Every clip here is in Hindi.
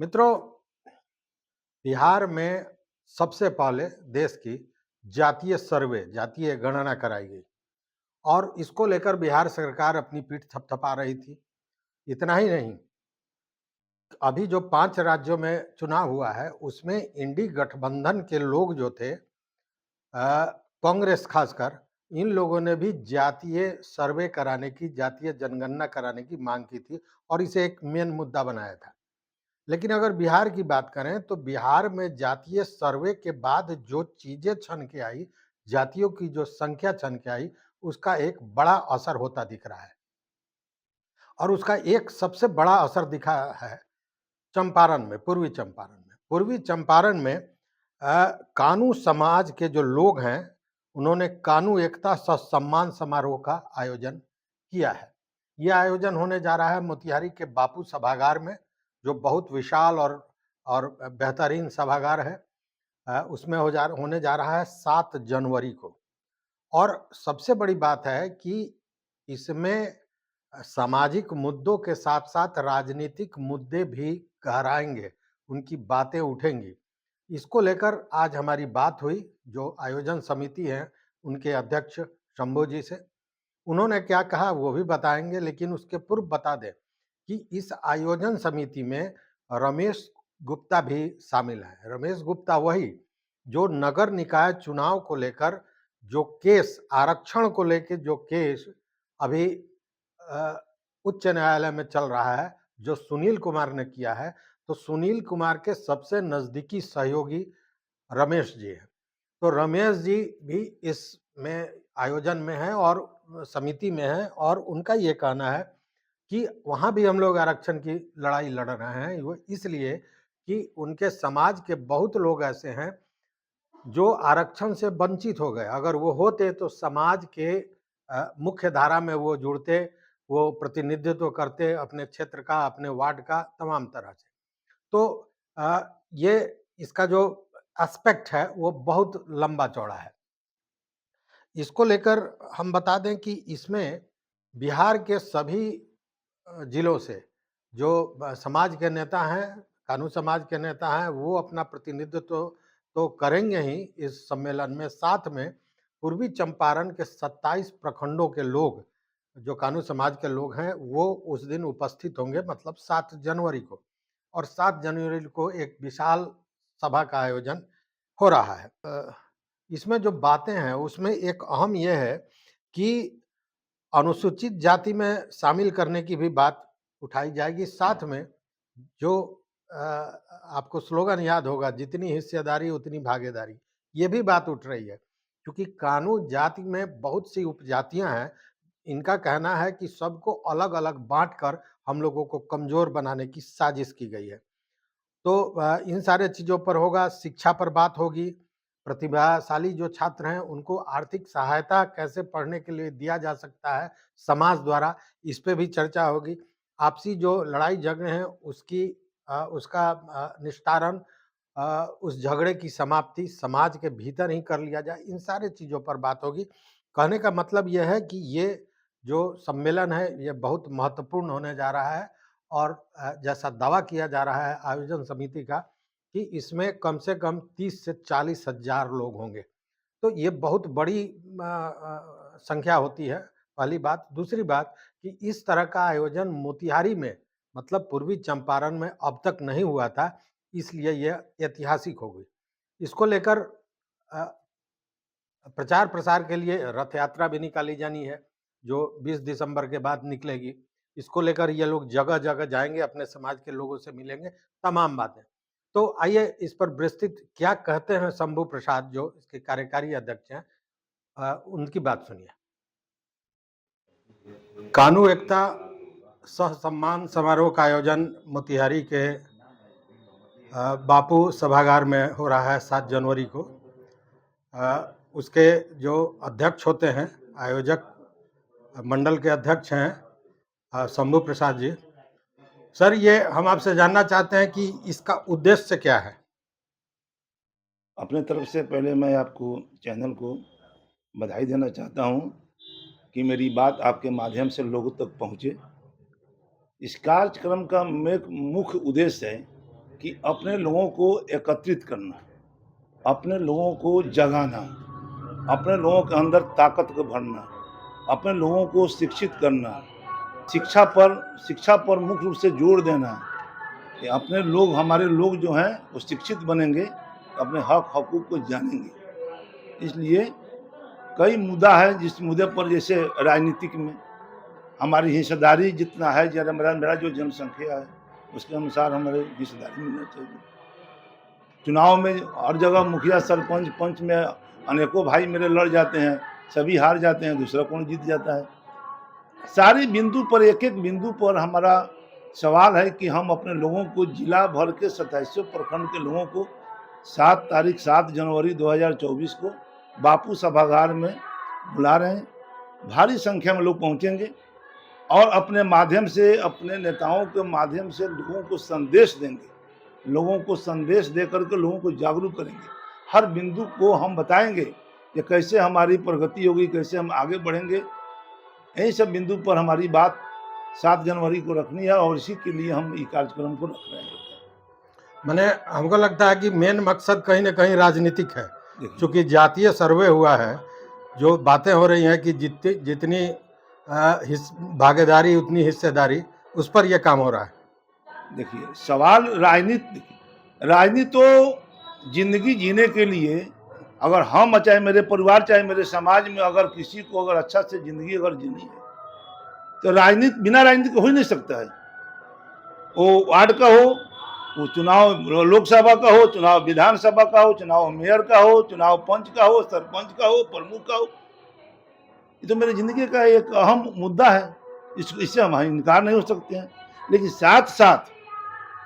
मित्रों, बिहार में सबसे पहले देश की जातीय सर्वे, जातीय गणना कराई गई और इसको लेकर बिहार सरकार अपनी पीठ थपथपा रही थी। इतना ही नहीं, अभी जो 5 राज्यों में चुनाव हुआ है, उसमें इंडी गठबंधन के लोग जो थे, कांग्रेस खासकर, इन लोगों ने भी जातीय सर्वे कराने की, जातीय जनगणना कराने की मांग की थी और इसे एक मेन मुद्दा बनाया था। लेकिन अगर बिहार की बात करें तो बिहार में जातीय सर्वे के बाद जो चीजें छन के आई, जातियों की जो संख्या छन के आई, उसका एक बड़ा असर होता दिख रहा है। और उसका एक सबसे बड़ा असर दिखा है चंपारण में, पूर्वी चंपारण में। पूर्वी चंपारण में कानू समाज के जो लोग हैं, उन्होंने कानू एकता सह सम्मान समारोह का आयोजन किया है। यह आयोजन होने जा रहा है मोतिहारी के बापू सभागार में, जो बहुत विशाल और बेहतरीन सभागार है। उसमें होने जा रहा है 7 जनवरी को। और सबसे बड़ी बात है कि इसमें सामाजिक मुद्दों के साथ-साथ राजनीतिक मुद्दे भी गहराएँगे, उनकी बातें उठेंगी। इसको लेकर आज हमारी बात हुई, जो आयोजन समिति है, उनके अध्यक्ष शंभू जी से। उन्होंने क्या कहा वो भी बताएँगे, लेकिन उसके पूर्व बता दें कि इस आयोजन समिति में रमेश गुप्ता भी शामिल हैं। रमेश गुप्ता वही जो नगर निकाय चुनाव को लेकर जो केस, आरक्षण को लेके जो केस अभी उच्च न्यायालय में चल रहा है, जो सुनील कुमार ने किया है, तो सुनील कुमार के सबसे नज़दीकी सहयोगी रमेश जी हैं। तो रमेश जी भी इसमें आयोजन में हैं और समिति में हैं और उनका ये कहना है कि वहाँ भी हम लोग आरक्षण की लड़ाई लड़ रहे हैं। वो इसलिए कि उनके समाज के बहुत लोग ऐसे हैं जो आरक्षण से वंचित हो गए। अगर वो होते तो समाज के मुख्य धारा में वो जुड़ते, वो प्रतिनिधित्व करते अपने क्षेत्र का, अपने वार्ड का, तमाम तरह से। तो ये इसका जो एस्पेक्ट है वो बहुत लंबा चौड़ा है। इसको लेकर हम बता दें कि इसमें बिहार के सभी जिलों से जो समाज के नेता हैं, कानू समाज के नेता हैं, वो अपना प्रतिनिधित्व तो करेंगे ही इस सम्मेलन में। साथ में पूर्वी चंपारण के 27 प्रखंडों के लोग, जो कानू समाज के लोग हैं, वो उस दिन उपस्थित होंगे, मतलब 7 जनवरी को। और 7 जनवरी को एक विशाल सभा का आयोजन हो रहा है। इसमें जो बातें हैं उसमें एक अहम ये है कि अनुसूचित जाति में शामिल करने की भी बात उठाई जाएगी। साथ में जो आपको स्लोगन याद होगा, जितनी हिस्सेदारी उतनी भागीदारी, ये भी बात उठ रही है। क्योंकि कानू जाति में बहुत सी उपजातियां हैं, इनका कहना है कि सबको अलग-अलग बांटकर हम लोगों को कमजोर बनाने की साजिश की गई है। तो इन सारे चीज़ों पर होगा, शिक्षा पर बात होगी, प्रतिभाशाली जो छात्र हैं उनको आर्थिक सहायता कैसे पढ़ने के लिए दिया जा सकता है समाज द्वारा, इस पे भी चर्चा होगी। आपसी जो लड़ाई झगड़े हैं उसका निस्तारण, उस झगड़े की समाप्ति समाज के भीतर ही कर लिया जाए, इन सारी चीज़ों पर बात होगी। कहने का मतलब ये है कि ये जो सम्मेलन है ये बहुत महत्वपूर्ण होने जा रहा है और जैसा दावा किया जा रहा है आयोजन समिति का कि इसमें कम से कम 30 से 40 हज़ार लोग होंगे। तो ये बहुत बड़ी संख्या होती है, पहली बात। दूसरी बात कि इस तरह का आयोजन मोतिहारी में, मतलब पूर्वी चंपारण में अब तक नहीं हुआ था, इसलिए यह ऐतिहासिक हो गई। इसको लेकर अ, प्रचार प्रसार के लिए रथ यात्रा भी निकाली जानी है, जो 20 दिसंबर के बाद निकलेगी। इसको लेकर ये लोग जगह-जगह जाएँगे, अपने समाज के लोगों से मिलेंगे, तमाम बातें। तो आइए इस पर विस्तृत क्या कहते हैं शंभू प्रसाद, जो इसके कार्यकारी अध्यक्ष हैं, उनकी बात सुनिए। कानू एकता सह सम्मान समारोह का आयोजन मोतिहारी के बापू सभागार में हो रहा है 7 जनवरी को। उसके जो अध्यक्ष होते हैं, आयोजक मंडल के अध्यक्ष हैं शंभू प्रसाद जी। सर, ये हम आपसे जानना चाहते हैं कि इसका उद्देश्य क्या है? अपने तरफ से पहले मैं आपको चैनल को बधाई देना चाहता हूँ कि मेरी बात आपके माध्यम से लोगों तक पहुँचे। इस कार्यक्रम का मुख्य उद्देश्य है कि अपने लोगों को एकत्रित करना, अपने लोगों को जगाना, अपने लोगों के अंदर ताकत को भरना, अपने लोगों को शिक्षित करना, शिक्षा पर मुख्य रूप से जोर देना कि अपने लोग, हमारे लोग जो हैं वो शिक्षित बनेंगे, अपने हक हकूक़ को जानेंगे। इसलिए कई मुद्दा है जिस मुद्दे पर, जैसे राजनीतिक में हमारी हिस्सेदारी जितना है, जरा मेरा जो जनसंख्या है उसके अनुसार हमारे हिस्सेदारी मिलना चाहिए। चुनाव में हर जगह मुखिया, सरपंच, पंच में अनेकों भाई मेरे लड़ जाते हैं, सभी हार जाते हैं, दूसरा कौन जीत जाता है। सारी बिंदु पर, एक एक बिंदु पर हमारा सवाल है कि हम अपने लोगों को, जिला भर के 27 प्रखंड के लोगों को 7 जनवरी 2024 को बापू सभागार में बुला रहे हैं। भारी संख्या में लोग पहुंचेंगे और अपने माध्यम से, अपने नेताओं के माध्यम से लोगों को संदेश देंगे, लोगों को संदेश दे करके लोगों को जागरूक करेंगे। हर बिंदु को हम बताएंगे कि कैसे हमारी प्रगति होगी, कैसे हम आगे बढ़ेंगे। यही सब बिंदु पर हमारी बात 7 जनवरी को रखनी है और इसी के लिए हम ये कार्यक्रम को रख रहे हैं। मैंने, हमको लगता है कि मेन मकसद कहीं ना कहीं राजनीतिक है, देखिए, क्योंकि जातीय सर्वे हुआ है, जो बातें हो रही हैं कि जितनी भागीदारी उतनी हिस्सेदारी, उस पर यह काम हो रहा है। देखिए सवाल राजनीति तो जिंदगी जीने के लिए, अगर हम, चाहे मेरे परिवार, चाहे मेरे समाज में अगर किसी को अगर अच्छा से जिंदगी अगर जीनी है तो राजनीति, बिना राजनीति के हो ही नहीं सकता है। वो वार्ड का हो, वो चुनाव लोकसभा का हो, चुनाव विधानसभा का हो, चुनाव मेयर का हो, चुनाव पंच का हो, सरपंच का हो, प्रमुख का हो, ये तो मेरी जिंदगी का एक अहम मुद्दा है। इससे हम इनकार नहीं हो सकते हैं। लेकिन साथ साथ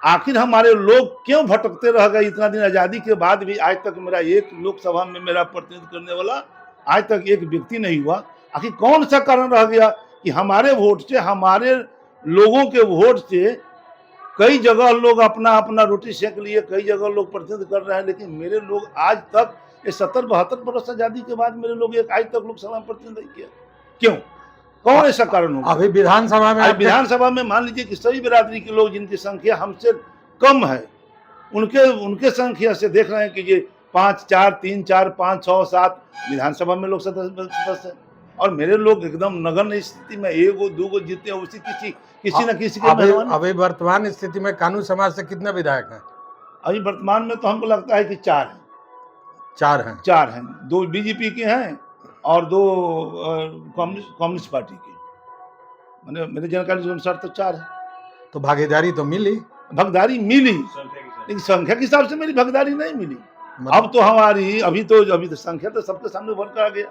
आखिर हमारे लोग क्यों भटकते रह गए इतना दिन, आज़ादी के बाद भी आज तक मेरा एक लोकसभा में मेरा प्रतिनिधित्व करने वाला आज तक एक व्यक्ति नहीं हुआ। आखिर कौन सा कारण रह गया कि हमारे वोट से, हमारे लोगों के वोट से कई जगह लोग अपना अपना रोटी सेक लिए, कई जगह लोग प्रतिनिधित्व कर रहे हैं, लेकिन मेरे लोग आज तक, ये 70-72 वर्ष आज़ादी के बाद मेरे लोग एक आज तक लोकसभा में प्रतिनिधित्व नहीं किया। क्यों? कौन ऐसा कारण होगा? अभी विधानसभा में मान लीजिए कि सभी बिरादरी के लोग जिनकी संख्या हमसे कम है, उनके संख्या से देख रहे हैं कि ये 5, 4, 3, 4, 5, 6, 7 विधानसभा में लोग सदस्य है और मेरे लोग एकदम नगण्य स्थिति में 1 2 को जीते हैं। उसी किसी न किसी के अभी वर्तमान स्थिति में कानून समाज से कितने विधायक हैं? अभी वर्तमान में तो हमको लगता है कि 4 हैं। 4 हैं, 2 बीजेपी के हैं और 2 कम्युनिस्ट पार्टी के। मेरे जानकारी के अनुसार तो 4 है। तो भागीदारी तो मिली, लेकिन संख्या के हिसाब से मेरी भागीदारी नहीं मिली। अब तो हमारी, अभी तो संख्या तो सबके सामने उभर कर आ गया।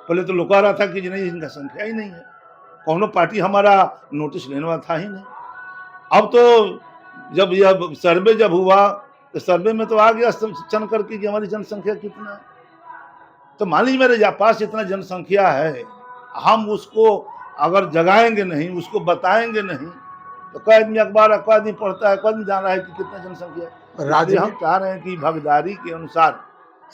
पहले तो लोग कह रहा था कि नहीं, इनका संख्या ही नहीं है, कौनो पार्टी हमारा नोटिस लेने वाला था ही नहीं। अब तो जब यह सर्वे जब हुआ तो सर्वे में तो आ गया चन करके कि हमारी जनसंख्या कितना है। तो मान लीजिए मेरे पास इतना जनसंख्या है, हम उसको अगर जगाएंगे नहीं, उसको बताएंगे नहीं, तो कई आदमी अखबार, कोई आदमी पढ़ता है, कोई आदमी जान रहा है कि कितना जनसंख्या है। हम चाह रहे हैं कि भागीदारी के अनुसार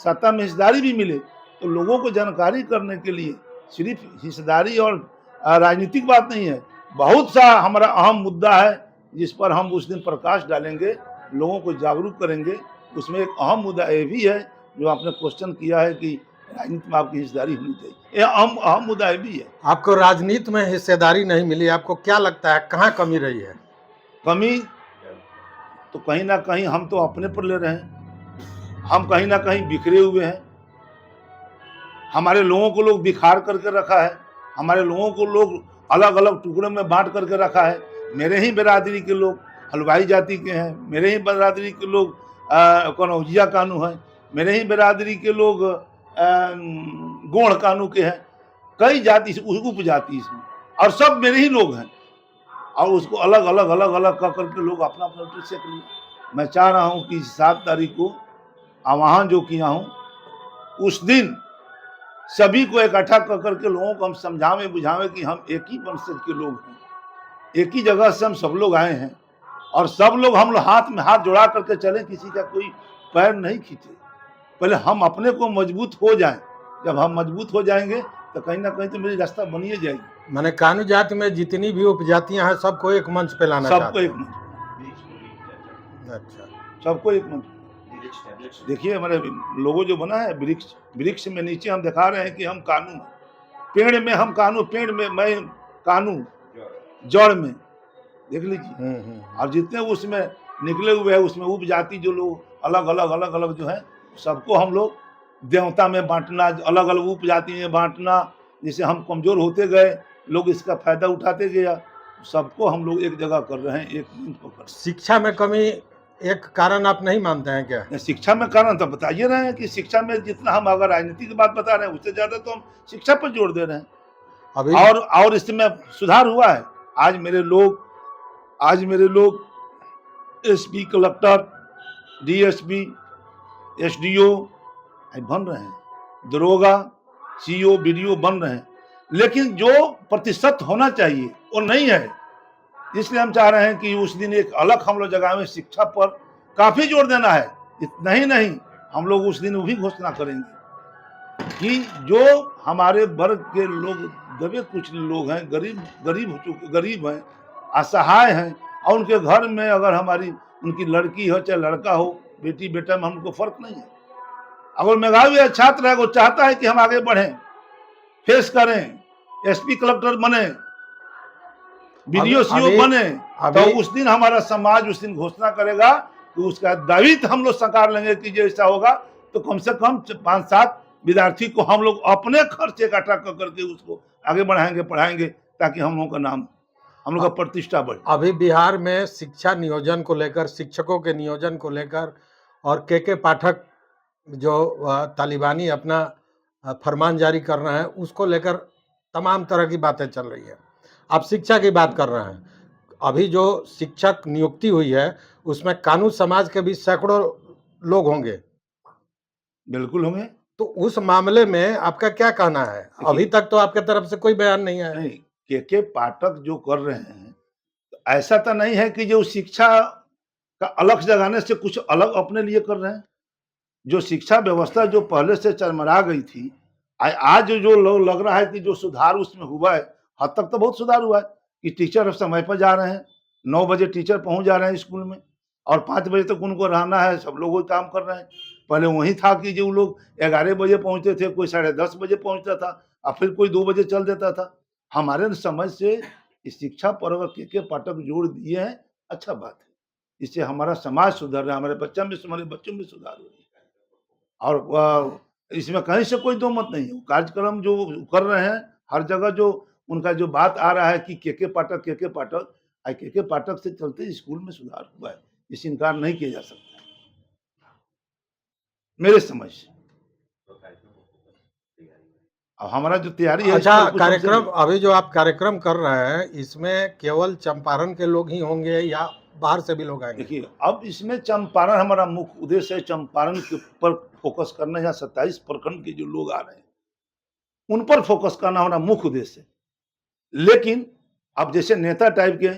सत्ता में हिस्सेदारी भी मिले, तो लोगों को जानकारी करने के लिए सिर्फ हिस्सेदारी और राजनीतिक बात नहीं है, बहुत सा हमारा अहम मुद्दा है जिस पर हम उस दिन प्रकाश डालेंगे, लोगों को जागरूक करेंगे। उसमें एक अहम मुद्दा ये भी है जो आपने क्वेश्चन किया है कि राजनीति में आपकी हिस्सेदारी होनी चाहिए, ये अहम मुद्दा ये भी है। आपको राजनीति में हिस्सेदारी नहीं मिली, आपको क्या लगता है कहाँ कमी रही है? कमी तो कहीं ना कहीं हम तो अपने पर ले रहे हैं, हम कहीं ना कहीं बिखरे हुए हैं। हमारे लोगों को लोग बिखार करके रखा है, हमारे लोगों को लोग अलग अलग टुकड़ों में बांट करके रखा है। मेरे ही बिरादरी के लोग हलवाई जाति के हैं, मेरे ही बिरादरी के लोग कनौजिया कानू हैं, मेरे ही बिरादरी के लोग गोढ़ कानू के हैं, कई जाति उपजाति इसमें, और सब मेरे ही लोग हैं, और उसको अलग अलग कर करके लोग अपना अपना रोटी सेक लिए। मैं चाह रहा हूँ कि 7 तारीख को आह्वान जो किया हूँ, उस दिन सभी को इकट्ठा कर करके लोगों को हम समझावें बुझावें कि हम एक ही वंशज के लोग हैं, एक ही जगह से हम सब लोग आए हैं, और सब लोग हम लोग हाथ में हाथ जोड़ा करके चलें, किसी का कोई पैर नहीं खींचे। पहले हम अपने को मजबूत हो जाएं, जब हम मजबूत हो जाएंगे तो कहीं ना कहीं तो मेरी रास्ता बनी जाएगी। मैंने कानू जाति में जितनी भी उपजातियां हैं सबको एक मंच पे लाना सबको एक मंच। अच्छा। सबको एक मंत्र। देखिए हमारे लोगो जो बना है वृक्ष, वृक्ष में नीचे हम दिखा रहे हैं कि हम कानू हैं। पेड़ में हम कानू, पेड़ में मैं कानू, जड़ में देख लीजिए। और जितने उसमें निकले हुए हैं उसमें उपजाति जो लोग अलग अलग जो है, सबको हम लोग देवता में बांटना, अलग अलग उपजाति में बांटना, जिससे हम कमजोर होते गए, लोग इसका फायदा उठाते गया, सबको हम लोग एक जगह कर रहे हैं, एक मंच पकड़। शिक्षा में कमी एक कारण आप नहीं मानते हैं क्या? शिक्षा में कारण तो बताइए रहे हैं कि शिक्षा में जितना हम अगर राजनीति की बात बता रहे हैं उससे ज्यादा तो हम शिक्षा पर जोर दे रहे हैं। अभी और इसमें सुधार हुआ है। आज मेरे लोग एसपी, कलेक्टर, डीएसपी, एसडीओ बन रहे हैं, दरोगा, सीओ, बीडीओ बन रहे हैं, लेकिन जो प्रतिशत होना चाहिए वो नहीं है। इसलिए हम चाह रहे हैं कि उस दिन एक अलग हम लोग जगह में शिक्षा पर काफी जोर देना है। इतना ही नहीं, हम लोग उस दिन वो भी घोषणा करेंगे कि जो हमारे वर्ग के लोग दबे कुछ लोग हैं, गरीब हैं, असहाय हैं, और उनके घर में अगर हमारी उनकी लड़की हो चाहे लड़का हो, बेटी बेटा में हमको फर्क नहीं है। अगर मेधावी छात्र है वो चाहता है कि हम आगे बढ़ें, फेस करें, एसपी कलेक्टर बने, बीडीओ सीओ बने, तो उस दिन हमारा समाज उस दिन घोषणा करेगा कि उसका दायित्व हम लोग साकार लेंगे कि जो ऐसा होगा तो कम से कम 5-7 विद्यार्थी को हम लोग अपने खर्च इकट्ठा कर करके उसको आगे बढ़ाएंगे, पढ़ाएंगे, ताकि हम लोगों का नाम, हम लोग का प्रतिष्ठा बढ़े। अभी बिहार में शिक्षा नियोजन को लेकर, शिक्षकों के नियोजन को लेकर और के पाठक जो तालिबानी अपना फरमान जारी कर रहे हैं, उसको लेकर तमाम तरह की बातें चल रही है। आप शिक्षा की बात कर रहे हैं, अभी जो शिक्षक नियुक्ति हुई है उसमें कानू समाज के भी सैकड़ों लोग होंगे। बिल्कुल होंगे। तो उस मामले में आपका क्या कहना है? अभी तक तो आपके तरफ से कोई बयान नहीं है। नहीं, के पाठक जो कर रहे हैं, तो ऐसा तो नहीं है कि जो शिक्षा का अलग जगाने से कुछ अलग अपने लिए कर रहे हैं। जो शिक्षा व्यवस्था जो पहले से चरमरा गई थी, आज जो लग रहा है कि जो सुधार उसमें हुआ है, हद तक तो बहुत सुधार हुआ है कि टीचर समय पर जा रहे हैं, 9 बजे टीचर पहुंच जा रहे हैं स्कूल में, और 5 बजे तक उनको रहना है, सब लोग वही काम कर रहे हैं। पहले वही था कि जो लोग 11 बजे पहुंचते थे, कोई 10:30 बजे पहुंचता था, और फिर कोई 2 बजे चल देता था। हमारे समझ से इस शिक्षा पर अगर के पाठक जोड़ दिए हैं, अच्छा बात है। इससे हमारा समाज सुधर रहा है, हमारे बच्चों में सुधार हो रही है, और इसमें कहीं से कोई दो मत नहीं है। कार्यक्रम जो कर रहे हैं हर जगह, जो उनका जो बात आ रहा है कि के पाठक, के पाठक से चलते स्कूल में सुधार हुआ है, इसे इनकार नहीं किया जा सकता मेरे समझ से। अब हमारा जो तैयारी है, अच्छा, कार्यक्रम अभी जो आप कार्यक्रम कर रहे हैं, इसमें केवल चंपारण के लोग ही होंगे या बाहर से भी लोग आएंगे? देखिए, अब इसमें चंपारण हमारा मुख्य उद्देश्य है, चंपारण के ऊपर फोकस करना। यहाँ 27 प्रखंड के जो लोग आ रहे हैं उन पर फोकस करना हमारा मुख्य उद्देश्य है। लेकिन अब जैसे नेता टाइप के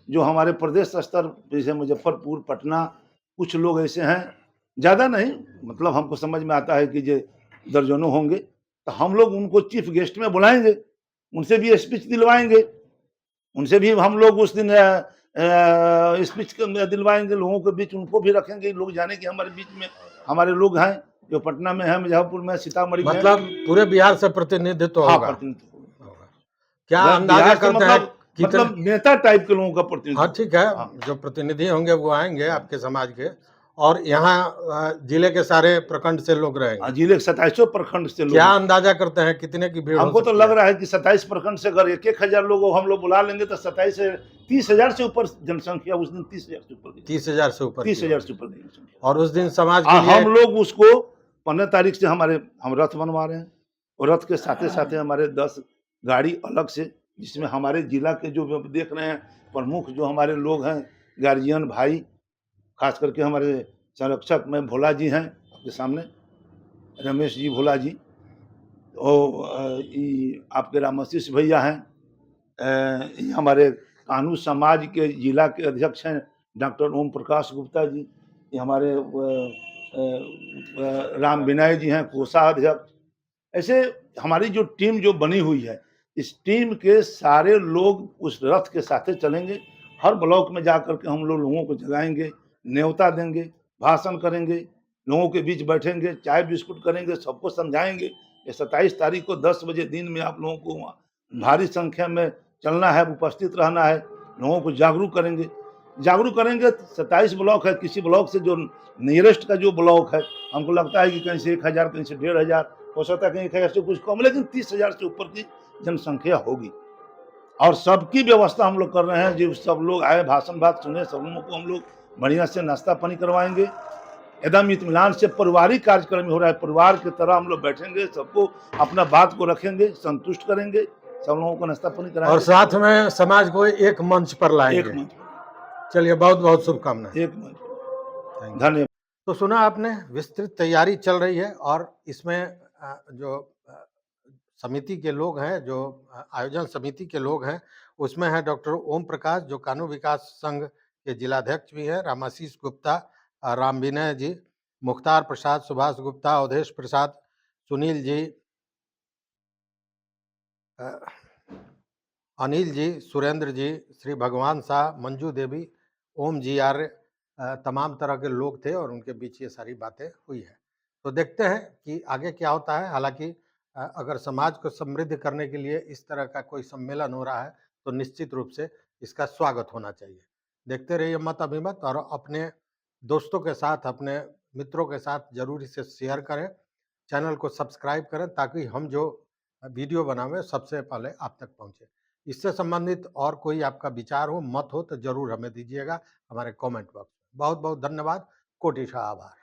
जो हमारे प्रदेश स्तर, जैसे मुजफ्फरपुर, पटना, कुछ लोग ऐसे हैं, ज्यादा नहीं, मतलब हमको समझ में आता है कि जो दर्जनों होंगे, तो हम लोग उनको चीफ गेस्ट में बुलाएंगे, उनसे भी स्पीच दिलवाएंगे, उनसे भी हम लोग उस दिन स्पीच दिलवाएंगे, लोगों के बीच उनको भी रखेंगे, लोग जाने कि हमारे बीच में हमारे लोग हैं, जो पटना में है, मुजफ्फरपुर में, सीतामढ़ी में, मतलब पूरे बिहार से प्रतिनिधित्व होगा। प्रतिनिधित्व होगा। क्या अंदाजा करते हैं? मतलब नेता टाइप के लोगों का प्रतिनिधित्व। हाँ, ठीक है, जो प्रतिनिधि होंगे वो आएंगे आपके समाज के, और यहाँ जिले के सारे प्रखंड से लोग रहेंगे। जिले के 27 प्रखंड से लोग। क्या अंदाजा करते हैं कितने की भीड़? हमको तो लग रहा है कि 27 प्रखंड से अगर 1,000 लोगों हम लोग बुला लेंगे तो 27 से 30,000 से ऊपर जनसंख्या उस दिन, 30,000 से ऊपर, 30,000 से ऊपर, 30,000 से ऊपर जनसंख्या। और उस दिन समाज के लिए हम लोग उसको 15 तारीख से हम रथ बनवा रहे हैं, और रथ के साथ साथ हमारे 10 गाड़ी अलग से, जिसमें हमारे जिला के जो देख रहे हैं प्रमुख जो हमारे लोग हैं, गार्जियन भाई, खास करके हमारे संरक्षक में भोला जी हैं आपके सामने, रमेश जी भोला जी, और आपके रामाशीष भैया हैं, हमारे कानू समाज के जिला के अध्यक्ष हैं डॉक्टर ओम प्रकाश गुप्ता जी, ये हमारे राम विनय जी हैं कोषाध्यक्ष। ऐसे हमारी जो टीम जो बनी हुई है, इस टीम के सारे लोग उस रथ के साथ चलेंगे, हर ब्लॉक में जाकर के हम लोगों को जगाएंगे, न्योता देंगे, भाषण करेंगे, लोगों के बीच बैठेंगे, चाय बिस्कुट करेंगे, सबको समझाएँगे कि 27 तारीख को 10 बजे दिन में आप लोगों को वहाँ भारी संख्या में चलना है, उपस्थित रहना है, लोगों को जागरूक करेंगे। जागरूक करेंगे 27 ब्लॉक है, किसी ब्लॉक से जो नियरेस्ट का जो ब्लॉक है, हमको लगता है कि कहीं से 1000, कहीं से 1500, हो सकता है कहीं 1000 से कुछ कम, लेकिन 30,000 से ऊपर की जनसंख्या होगी। और सबकी व्यवस्था हम लोग कर रहे हैं, जो सब लोग आए, भाषण बात सुने, सब लोगों को हम लोग बढ़िया से नाश्ता पानी करवाएंगे। एकदम इत्मीनान से पारिवारिक कार्यक्रम हो रहा है, परिवार की तरह हम लोग बैठेंगे, सबको अपना बात को रखेंगे, संतुष्ट करेंगे, सब लोगों को नाश्ता पानी और कराएंगे साथ में समाज को एक मंच पर एक लाएंगे। मंच चलिए, बहुत बहुत शुभकामनाएं। एक मंच थैंक यू। धन्यवाद। तो सुना आपने, विस्तृत तैयारी चल रही है और इसमें जो समिति के लोग हैं, जो आयोजन समिति के लोग हैं, उसमें है डॉक्टर ओम प्रकाश, जो कानून विकास संघ के जिलाध्यक्ष भी हैं, रामाशीष गुप्ता, राम विनय जी, मुख्तार प्रसाद, सुभाष गुप्ता, अवधेश प्रसाद, सुनील जी, अ, अनिल जी, सुरेंद्र जी, श्री भगवान शाह, मंजू देवी, ओम जी आर्य, तमाम तरह के लोग थे और उनके बीच ये सारी बातें हुई है। तो देखते हैं कि आगे क्या होता है। हालांकि अगर समाज को समृद्ध करने के लिए इस तरह का कोई सम्मेलन हो रहा है तो निश्चित रूप से इसका स्वागत होना चाहिए। देखते रहिए मत अभिमत, और अपने दोस्तों के साथ, अपने मित्रों के साथ जरूर इसे शेयर करें, चैनल को सब्सक्राइब करें, ताकि हम जो वीडियो बनावें सबसे पहले आप तक पहुंचे। इससे संबंधित और कोई आपका विचार हो, मत हो, तो जरूर हमें दीजिएगा हमारे कमेंट बॉक्स में। बहुत बहुत धन्यवाद, कोटि आभार।